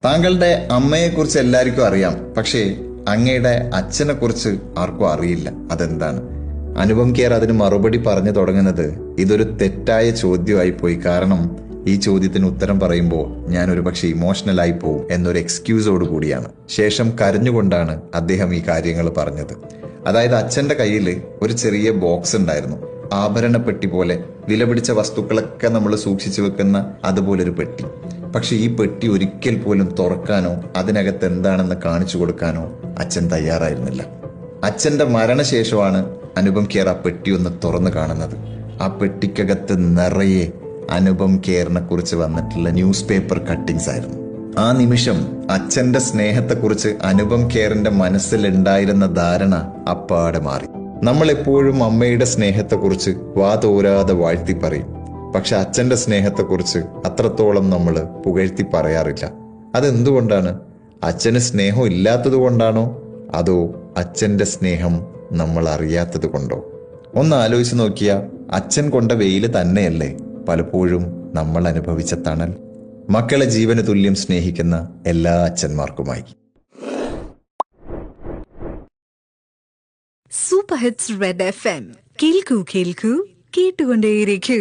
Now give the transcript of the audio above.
താങ്കളുടെ അമ്മയെക്കുറിച്ച് എല്ലാവർക്കും അറിയാം, പക്ഷേ അങ്ങയുടെ അച്ഛനെ കുറിച്ച് ആർക്കും അറിയില്ല. അതെന്താണ്? അനുപം കെയർ അതിന് മറുപടി പറഞ്ഞു തുടങ്ങുന്നത് ഇതൊരു തെറ്റായ ചോദ്യമായി പോയി, കാരണം ഈ ചോദ്യത്തിന് ഉത്തരം പറയുമ്പോൾ ഞാൻ ഒരുപക്ഷെ ഇമോഷണൽ ആയി പോവും എന്നൊരു എക്സ്ക്യൂസോട് കൂടിയാണ്. ശേഷം കരഞ്ഞുകൊണ്ടാണ് അദ്ദേഹം ഈ കാര്യങ്ങൾ പറഞ്ഞത്. അതായത് അച്ഛന്റെ കയ്യിൽ ഒരു ചെറിയ ബോക്സ് ഉണ്ടായിരുന്നു, ആഭരണ പെട്ടി പോലെ, വിലപിടിച്ച വസ്തുക്കളൊക്കെ നമ്മൾ സൂക്ഷിച്ചു വെക്കുന്ന അതുപോലൊരു പെട്ടി. പക്ഷെ ഈ പെട്ടി ഒരിക്കൽ പോലും തുറക്കാനോ അതിനകത്ത് എന്താണെന്ന് കാണിച്ചു കൊടുക്കാനോ അച്ഛൻ തയ്യാറായിരുന്നില്ല. അച്ഛന്റെ മരണശേഷമാണ് അനുപം കെയർ ആ പെട്ടി ഒന്ന് തുറന്നു കാണുന്നത്. ആ പെട്ടിക്കകത്ത് നിറയെ അനുപം കെയറിനെ കുറിച്ച് വന്നിട്ടുള്ള ന്യൂസ് പേപ്പർ കട്ടിങ്സ് ആയിരുന്നു. ആ നിമിഷം അച്ഛന്റെ സ്നേഹത്തെക്കുറിച്ച് അനുപം കെയറിന്റെ മനസ്സിലുണ്ടായിരുന്ന ധാരണ അപ്പാടെ മാറി. നമ്മൾ എപ്പോഴും അമ്മയുടെ സ്നേഹത്തെക്കുറിച്ച് വാതോരാതെ വാഴ്ത്തി പറയും, പക്ഷെ അച്ഛന്റെ സ്നേഹത്തെക്കുറിച്ച് അത്രത്തോളം നമ്മൾ പുകഴ്ത്തി പറയാറില്ല. അതെന്തുകൊണ്ടാണ്? അച്ഛന് സ്നേഹം ഇല്ലാത്തത് കൊണ്ടാണോ, അതോ അച്ഛന്റെ സ്നേഹം നമ്മൾ അറിയാത്തത് കൊണ്ടോ? ഒന്ന് ആലോചിച്ച് നോക്കിയാ അച്ഛൻ കൊണ്ട വെയിൽ തന്നെയല്ലേ പലപ്പോഴും നമ്മൾ അനുഭവിച്ച തണൽ. മക്കളെ ജീവന് തുല്യം സ്നേഹിക്കുന്ന എല്ലാ അച്ഛന്മാർക്കുമായി. Super hits red FM. കേൾക്കൂ കേൾക്കൂ, കേട്ടുകൊണ്ടേയിരിക്കൂ.